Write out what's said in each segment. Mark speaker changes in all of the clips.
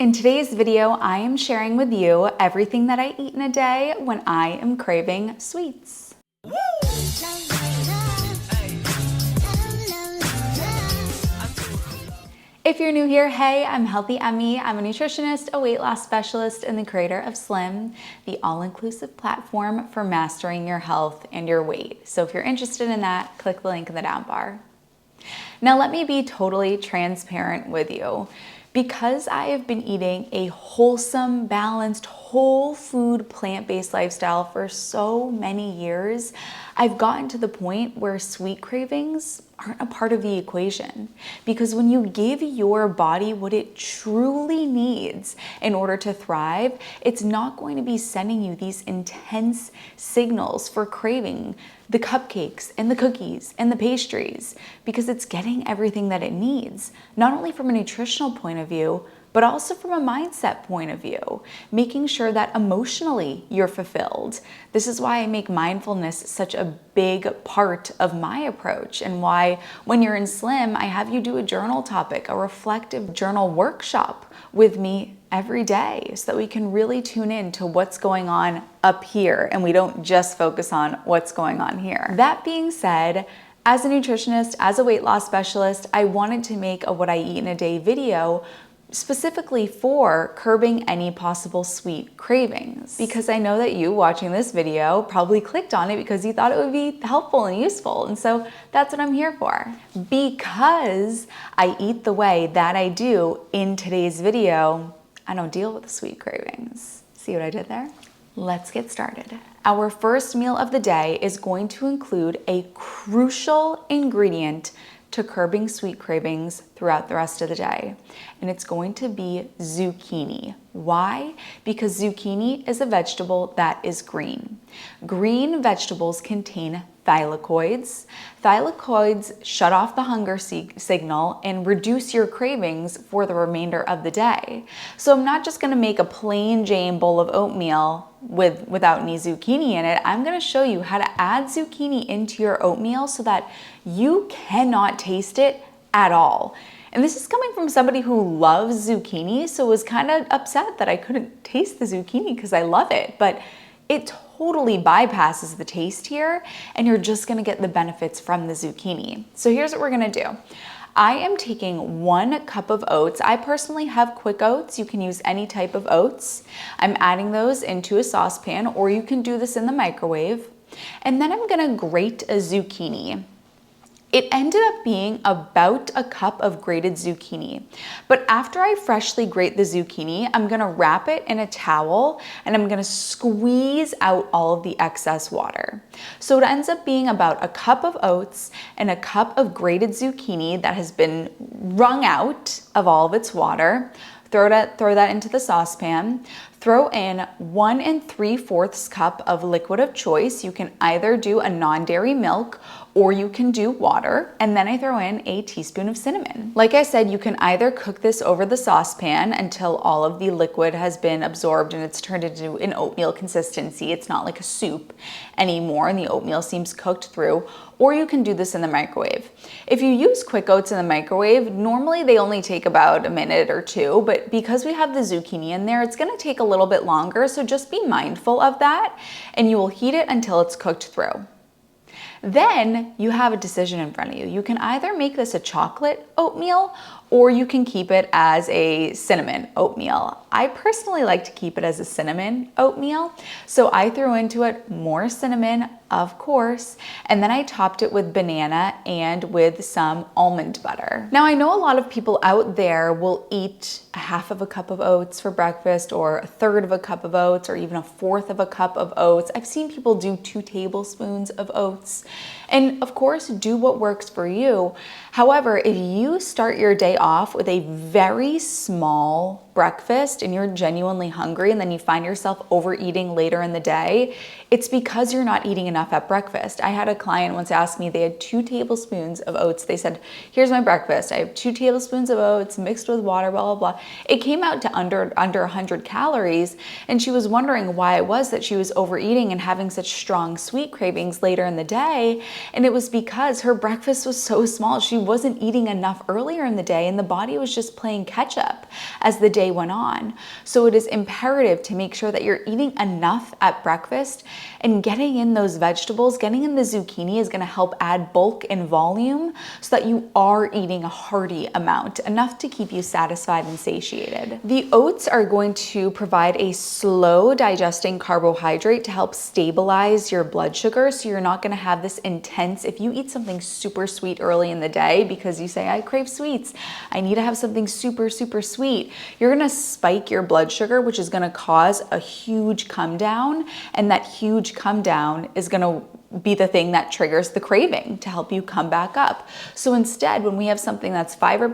Speaker 1: In today's video, I am sharing with you everything that I eat in a day when I am craving sweets. If you're new here, hey, I'm Healthy Emmie. I'm a nutritionist, a weight loss specialist, and the creator of Slim, the all-inclusive platform for mastering your health and your weight. So if you're interested in that, click the link in the down bar. Now let me be totally transparent with you. Because I have been eating a wholesome, balanced, whole food, plant-based lifestyle for so many years, I've gotten to the point where sweet cravings aren't a part of the equation. Because when you give your body what it truly needs in order to thrive, it's not going to be sending you these intense signals for craving the cupcakes and the cookies and the pastries, because it's getting everything that it needs, not only from a nutritional point of view, but also from a mindset point of view, making sure that emotionally you're fulfilled. This is why I make mindfulness such a big part of my approach, and why when you're in Slim, I have you do a journal topic, a reflective journal workshop with me every day, so that we can really tune in to what's going on up here and we don't just focus on what's going on here. That being said, as a nutritionist, as a weight loss specialist, I wanted to make a what I eat in a day video specifically for curbing any possible sweet cravings. Because I know that you watching this video probably clicked on it because you thought it would be helpful and useful. And so that's what I'm here for. Because I eat the way that I do in today's video, I don't deal with the sweet cravings. See what I did there? Let's get started. Our first meal of the day is going to include a crucial ingredient to curbing sweet cravings throughout the rest of the day. And it's going to be zucchini. Why? Because zucchini is a vegetable that is green. Green vegetables contain thylakoids. Thylakoids shut off the hunger signal and reduce your cravings for the remainder of the day. So I'm not just gonna make a plain Jane bowl of oatmeal without any zucchini in it. I'm gonna show you how to add zucchini into your oatmeal so that you cannot taste it at all. And this is coming from somebody who loves zucchini, so was kind of upset that I couldn't taste the zucchini because I love it, but it totally bypasses the taste here, and you're just gonna get the benefits from the zucchini. So here's what we're gonna do. I am taking 1 cup of oats. I personally have quick oats. You can use any type of oats. I'm adding those into a saucepan, or you can do this in the microwave. And then I'm gonna grate a zucchini. It ended up being about a cup of grated zucchini. But after I freshly grate the zucchini, I'm gonna wrap it in a towel and I'm gonna squeeze out all of the excess water. So it ends up being about a cup of oats and a cup of grated zucchini that has been wrung out of all of its water. Throw that into the saucepan. Throw in 1 3/4 cup of liquid of choice. You can either do a non-dairy milk or you can do water. And then I throw in a teaspoon of cinnamon. Like I said, you can either cook this over the saucepan until all of the liquid has been absorbed and it's turned into an oatmeal consistency. It's not like a soup anymore and the oatmeal seems cooked through. Or you can do this in the microwave. If you use quick oats in the microwave, normally they only take about a minute or 2, but because we have the zucchini in there, it's gonna take a little bit longer, so just be mindful of that, and you will heat it until it's cooked through. Then you have a decision in front of you. You can either make this a chocolate oatmeal or you can keep it as a cinnamon oatmeal. I personally like to keep it as a cinnamon oatmeal, so I threw into it more cinnamon, of course, and then I topped it with banana and with some almond butter. Now I know a lot of people out there will eat a 1/2 cup of oats for breakfast, or a 1/3 cup of oats, or even a 1/4 cup of oats. I've seen people do 2 tablespoons of oats. And of course, do what works for you. However, if you start your day off with a very small breakfast and you're genuinely hungry and then you find yourself overeating later in the day, it's because you're not eating enough enough at breakfast. I had a client once ask me, they had 2 tablespoons of oats. They said, here's my breakfast. I have 2 tablespoons of oats mixed with water, blah, blah, blah. It came out to under 100 calories. And she was wondering why it was that she was overeating and having such strong sweet cravings later in the day. And it was because her breakfast was so small. She wasn't eating enough earlier in the day, and the body was just playing catch up as the day went on. So it is imperative to make sure that you're eating enough at breakfast, and getting in those vegetables, getting in the zucchini is going to help add bulk and volume so that you are eating a hearty amount, enough to keep you satisfied and satiated. The oats are going to provide a slow digesting carbohydrate to help stabilize your blood sugar, so you're not going to have this intense, if you eat something super sweet early in the day because you say, I crave sweets, I need to have something super, super sweet, you're going to spike your blood sugar, which is going to cause a huge come down, and that huge come down is going to be the thing that triggers the craving to help you come back up. So instead, when we have something that's fiber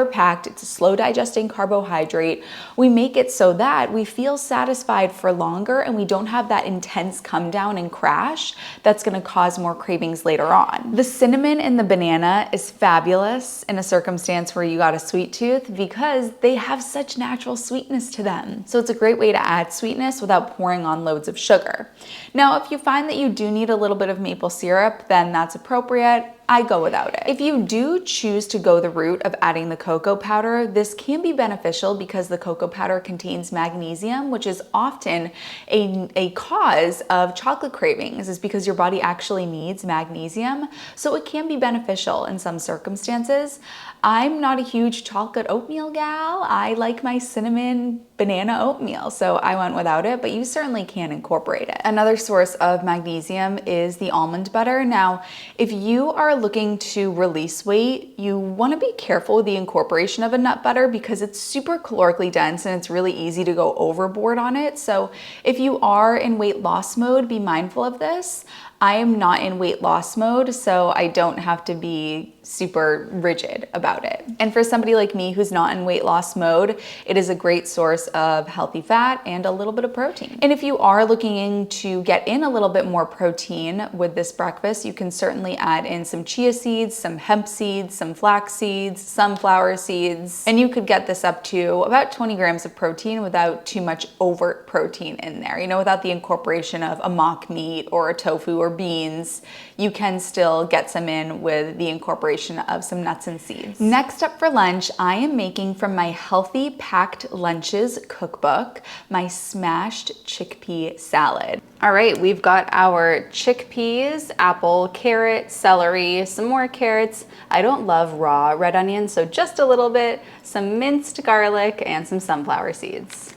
Speaker 1: packed, it's a slow digesting carbohydrate, we make it so that we feel satisfied for longer and we don't have that intense come down and crash that's going to cause more cravings later on. The cinnamon in the banana is fabulous in a circumstance where you got a sweet tooth because they have such natural sweetness to them. So it's a great way to add sweetness without pouring on loads of sugar. Now, if you find that you do need a little bit of maple syrup, then that's appropriate. I go without it. If you do choose to go the route of adding the cocoa powder, this can be beneficial because the cocoa powder contains magnesium, which is often a cause of chocolate cravings, is because your body actually needs magnesium. So it can be beneficial in some circumstances. I'm not a huge chocolate oatmeal gal. I like my cinnamon banana oatmeal, so I went without it, but you certainly can incorporate it. Another source of magnesium is the almond butter. Now, if you are looking to release weight, you want to be careful with the incorporation of a nut butter because it's super calorically dense and it's really easy to go overboard on it. So if you are in weight loss mode, be mindful of this. I am not in weight loss mode, so I don't have to be super rigid about it. And for somebody like me who's not in weight loss mode, it is a great source of healthy fat and a little bit of protein. And if you are looking to get in a little bit more protein with this breakfast, you can certainly add in some chia seeds, some hemp seeds, some flax seeds, sunflower seeds, and you could get this up to about 20 grams of protein without too much overt protein in there. You know, without the incorporation of a mock meat or a tofu or beans, you can still get some in with the incorporation of some nuts and seeds. Next up for lunch, I am making from my Healthy Packed Lunches cookbook, my smashed chickpea salad. All right, we've got our chickpeas, apple, carrot, celery, some more carrots. I don't love raw red onions, so just a little bit, some minced garlic, and some sunflower seeds.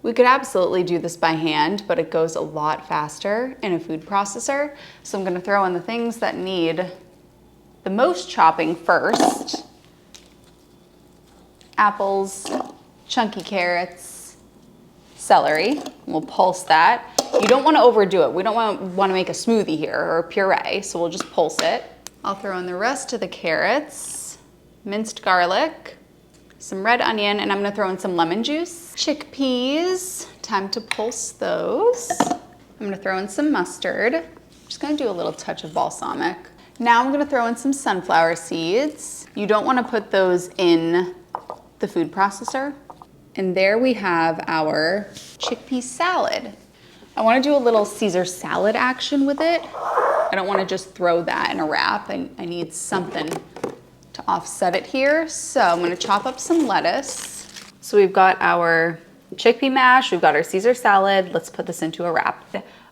Speaker 1: We could absolutely do this by hand, but it goes a lot faster in a food processor. So I'm gonna throw in the things that need the most chopping first. Apples, chunky carrots, celery. We'll pulse that. You don't wanna overdo it. We don't wanna make a smoothie here or a puree, so we'll just pulse it. I'll throw in the rest of the carrots, minced garlic, some red onion, and I'm gonna throw in some lemon juice. Chickpeas, time to pulse those. I'm gonna throw in some mustard. I'm just gonna do a little touch of balsamic. Now I'm gonna throw in some sunflower seeds. You don't wanna put those in the food processor. And there we have our chickpea salad. I wanna do a little Caesar salad action with it. I don't wanna just throw that in a wrap. I need something to offset it here. So I'm gonna chop up some lettuce. So we've got our chickpea mash, we've got our Caesar salad. Let's put this into a wrap.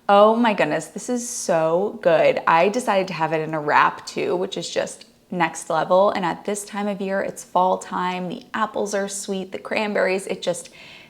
Speaker 1: Oh my goodness, this is so good. I decided to have it in a wrap too, which is just next level. And at this time of year, it's fall time. The apples are sweet, the cranberries, it just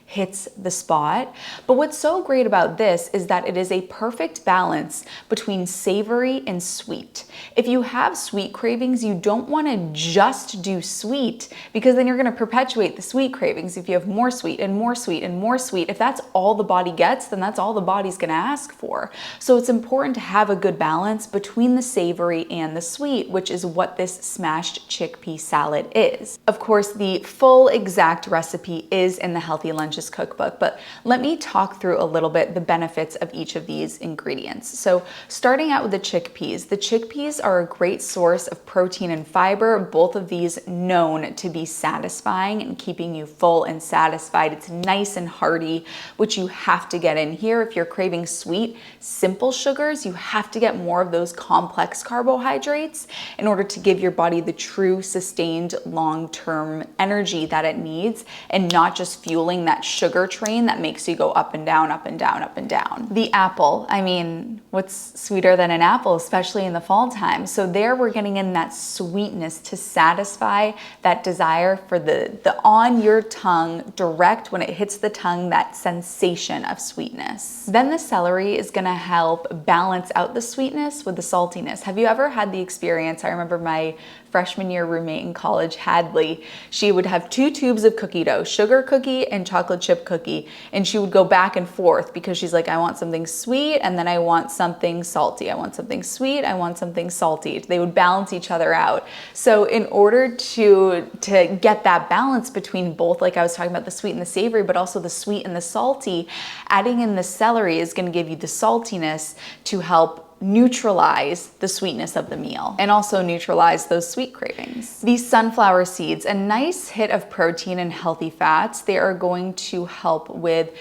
Speaker 1: hits the spot. But what's so great about this is that it is a perfect balance between savory and sweet. If you have sweet cravings, you don't want to just do sweet because then you're going to perpetuate the sweet cravings. If you have more sweet and more sweet and more sweet, if that's all the body gets, then that's all the body's going to ask for. So it's important to have a good balance between the savory and the sweet, which is what this smashed chickpea salad is. Of course, the full exact recipe is in the Healthy Lunches challenges cookbook, but let me talk through a little bit the benefits of each of these ingredients. So starting out with the chickpeas are a great source of protein and fiber, both of these known to be satisfying and keeping you full and satisfied. It's nice and hearty, which you have to get in here. If you're craving sweet, simple sugars, you have to get more of those complex carbohydrates in order to give your body the true sustained long-term energy that it needs, and not just fueling that sugar train that makes you go up and down, up and down, up and down. The apple, I mean, what's sweeter than an apple, especially in the fall time? So there we're getting in that sweetness to satisfy that desire for the on your tongue, direct when it hits the tongue, that sensation of sweetness. Then the celery is gonna help balance out the sweetness with the saltiness. Have you ever had the experience? I remember my freshman year roommate in college, Hadley, she would have 2 tubes of cookie dough, sugar cookie and chocolate chip cookie, and she would go back and forth because she's like, I want something sweet and then I want something salty. I want something sweet, I want something salty. They would balance each other out. So in order to get that balance between both, like I was talking about the sweet and the savory, but also the sweet and the salty, adding in the celery is gonna give you the saltiness to help neutralize the sweetness of the meal and also neutralize those sweet cravings. These sunflower seeds, a nice hit of protein and healthy fats, they are going to help with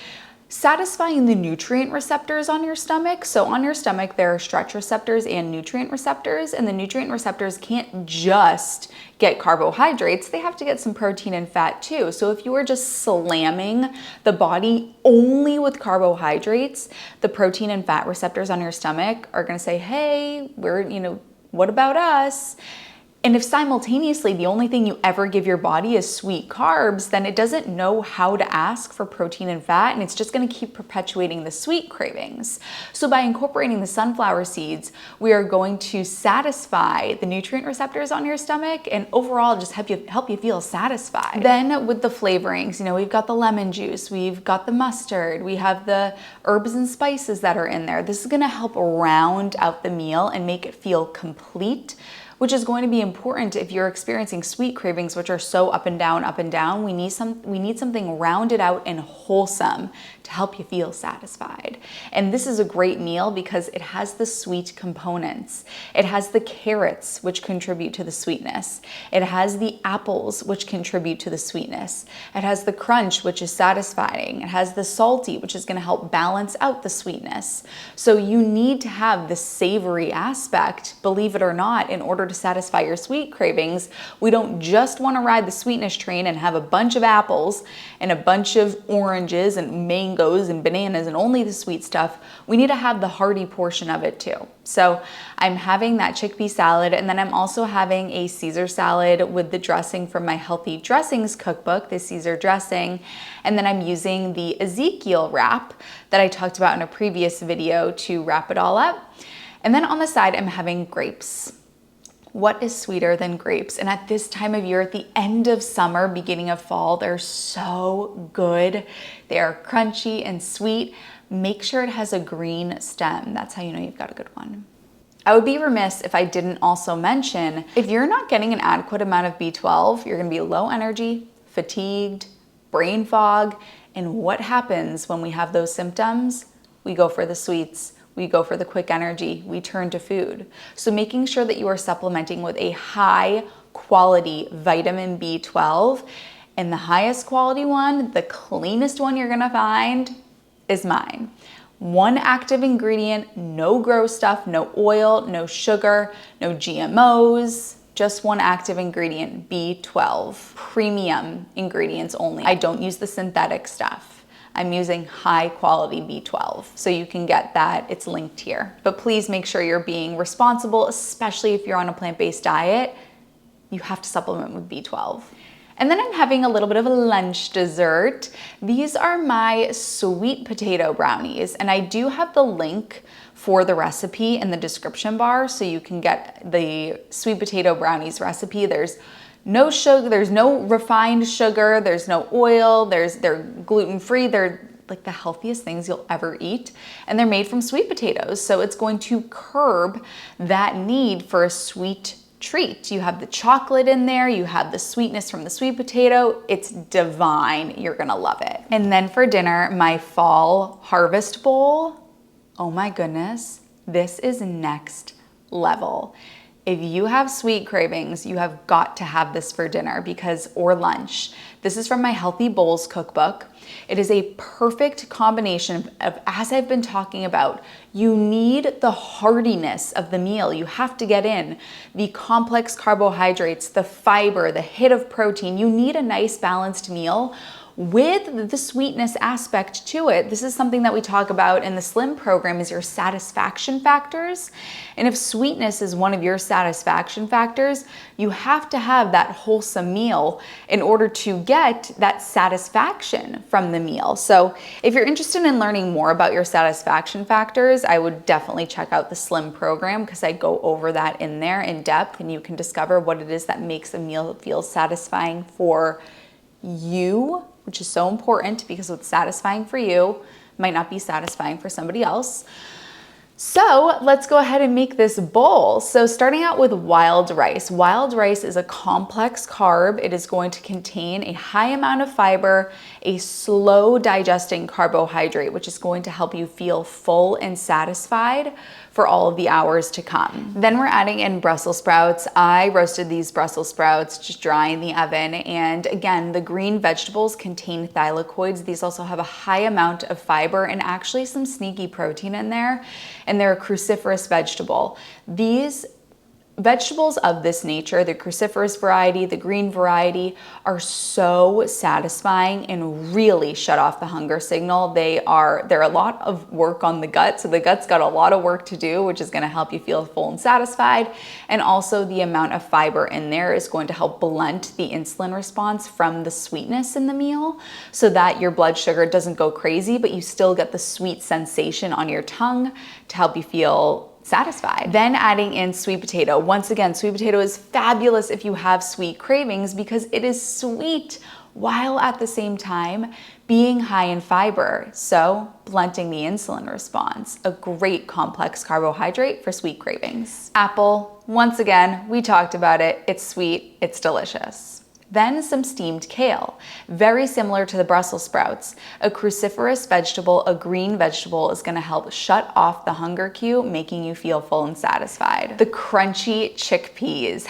Speaker 1: satisfying the nutrient receptors on your stomach. So on your stomach, there are stretch receptors and nutrient receptors, and the nutrient receptors can't just get carbohydrates, they have to get some protein and fat too. So if you are just slamming the body only with carbohydrates, the protein and fat receptors on your stomach are gonna say, hey, what about us? And if simultaneously the only thing you ever give your body is sweet carbs, then it doesn't know how to ask for protein and fat, and it's just gonna keep perpetuating the sweet cravings. So by incorporating the sunflower seeds, we are going to satisfy the nutrient receptors on your stomach and overall just help you feel satisfied. Then with the flavorings, we've got the lemon juice, we've got the mustard, we have the herbs and spices that are in there. This is gonna help round out the meal and make it feel complete, which is going to be important if you're experiencing sweet cravings, which are so up and down, up and down. We need something rounded out and wholesome to help you feel satisfied. And this is a great meal because it has the sweet components. It has the carrots, which contribute to the sweetness. It has the apples, which contribute to the sweetness. It has the crunch, which is satisfying. It has the salty, which is gonna help balance out the sweetness. So you need to have the savory aspect, believe it or not, in order to satisfy your sweet cravings. We don't just wanna ride the sweetness train and have a bunch of apples and a bunch of oranges and mangoes and bananas and only the sweet stuff. We need to have the hearty portion of it too. So I'm having that chickpea salad, and then I'm also having a Caesar salad with the dressing from my Healthy Dressings cookbook, the Caesar dressing. And then I'm using the Ezekiel wrap that I talked about in a previous video to wrap it all up. And then on the side, I'm having grapes. What is sweeter than grapes? And at this time of year, at the end of summer, beginning of fall, they're so good. They are crunchy and sweet. Make sure it has a green stem. That's how you know you've got a good one. I would be remiss if I didn't also mention, if you're not getting an adequate amount of B12, you're gonna be low energy, fatigued, brain fog, and what happens when we have those symptoms? We go for the sweets. We go for the quick energy, we turn to food. So making sure that you are supplementing with a high quality vitamin B12, and the highest quality one, the cleanest one you're gonna find is mine. One active ingredient, no gross stuff, no oil, no sugar, no GMOs, just one active ingredient, B12. Premium ingredients only. I don't use the synthetic stuff. I'm using high quality B12. So you can get that, it's linked here. But please make sure you're being responsible, especially if you're on a plant-based diet. You have to supplement with B12. And then I'm having a little bit of a lunch dessert. These are my sweet potato brownies, and I do have the link for the recipe in the description bar, so you can get the sweet potato brownies recipe. There's no sugar, there's no refined sugar, there's no oil, they're gluten-free, they're like the healthiest things you'll ever eat, and they're made from sweet potatoes, so it's going to curb that need for a sweet treat. You have the chocolate in there, you have the sweetness from the sweet potato. It's divine. You're gonna love it. And then for dinner, my fall harvest bowl. Oh my goodness, this is next level. If you have sweet cravings, you have got to have this for dinner or lunch. This is from my Healthy Bowls cookbook. It is a perfect combination of, as I've been talking about, you need the heartiness of the meal. You have to get in the complex carbohydrates, the fiber, the hit of protein. You need a nice balanced meal with the sweetness aspect to it. This is something that we talk about in the Slim program, is your satisfaction factors. And if sweetness is one of your satisfaction factors, you have to have that wholesome meal in order to get that satisfaction from the meal. So if you're interested in learning more about your satisfaction factors, I would definitely check out the Slim program, because I go over that in there in depth, and you can discover what it is that makes a meal feel satisfying for you, which is so important, because what's satisfying for you might not be satisfying for somebody else. So let's go ahead and make this bowl. So starting out with wild rice. Wild rice is a complex carb. It is going to contain a high amount of fiber, a slow digesting carbohydrate, which is going to help you feel full and satisfied for all of the hours to come. Then we're adding in Brussels sprouts. I roasted these Brussels sprouts just dry in the oven. And again, the green vegetables contain thylakoids. These also have a high amount of fiber and actually some sneaky protein in there. And they're a cruciferous vegetable. These vegetables of this nature, the cruciferous variety, the green variety, are so satisfying and really shut off the hunger signal. They're a lot of work on the gut. So the gut's got a lot of work to do, which is going to help you feel full and satisfied. And also the amount of fiber in there is going to help blunt the insulin response from the sweetness in the meal, so that your blood sugar doesn't go crazy, but you still get the sweet sensation on your tongue to help you feel satisfied. Then adding in sweet potato. Once again, sweet potato is fabulous if you have sweet cravings, because it is sweet while at the same time being high in fiber. So blunting the insulin response, a great complex carbohydrate for sweet cravings. Apple, once again, we talked about it. It's sweet, it's delicious. Then some steamed kale, very similar to the Brussels sprouts. A cruciferous vegetable, a green vegetable, is gonna help shut off the hunger cue, making you feel full and satisfied. The crunchy chickpeas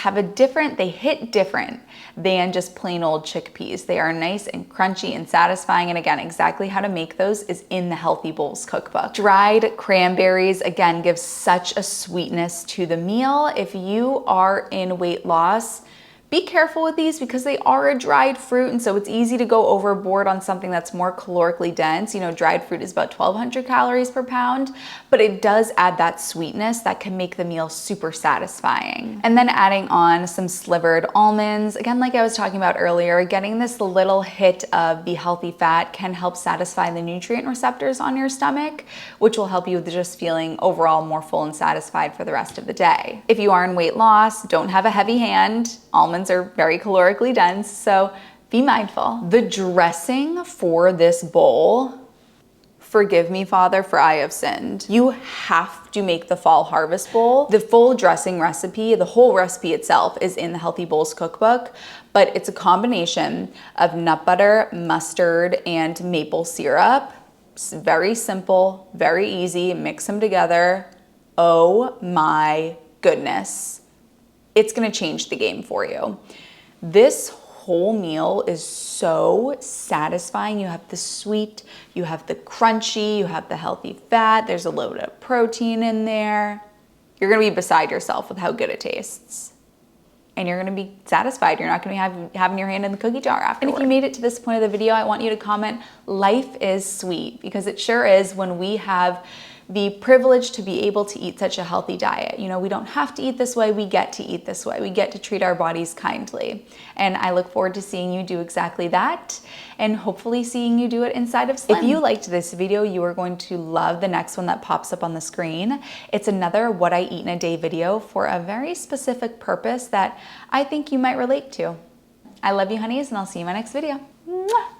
Speaker 1: they hit different than just plain old chickpeas. They are nice and crunchy and satisfying. And again, exactly how to make those is in the Healthy Bowls cookbook. Dried cranberries, again, give such a sweetness to the meal. If you are in weight loss, be careful with these, because they are a dried fruit, and so it's easy to go overboard on something that's more calorically dense. You know, dried fruit is about 1,200 calories per pound, but it does add that sweetness that can make the meal super satisfying. And then adding on some slivered almonds. Again, like I was talking about earlier, getting this little hit of the healthy fat can help satisfy the nutrient receptors on your stomach, which will help you with just feeling overall more full and satisfied for the rest of the day. If you are in weight loss, don't have a heavy hand, almonds are very calorically dense, so be mindful. The dressing for this bowl, forgive me, Father, for I have sinned. You have to make the fall harvest bowl. The full dressing recipe, the whole recipe itself, is in the Healthy Bowls cookbook, but it's a combination of nut butter, mustard, and maple syrup. It's very simple, very easy. Mix them together. Oh my goodness. It's gonna change the game for you. This whole meal is so satisfying. You have the sweet, you have the crunchy, you have the healthy fat, there's a little bit of protein in there. You're gonna be beside yourself with how good it tastes. And you're gonna be satisfied. You're not gonna be having your hand in the cookie jar afterward. And if you made it to this point of the video, I want you to comment, life is sweet, because it sure is when we have the privilege to be able to eat such a healthy diet. You know, we don't have to eat this way, we get to eat this way. We get to treat our bodies kindly. And I look forward to seeing you do exactly that, and hopefully seeing you do it inside of Slim. If you liked this video, you are going to love the next one that pops up on the screen. It's another What I Eat in a Day video for a very specific purpose that I think you might relate to. I love you, honeys, and I'll see you in my next video. Mwah!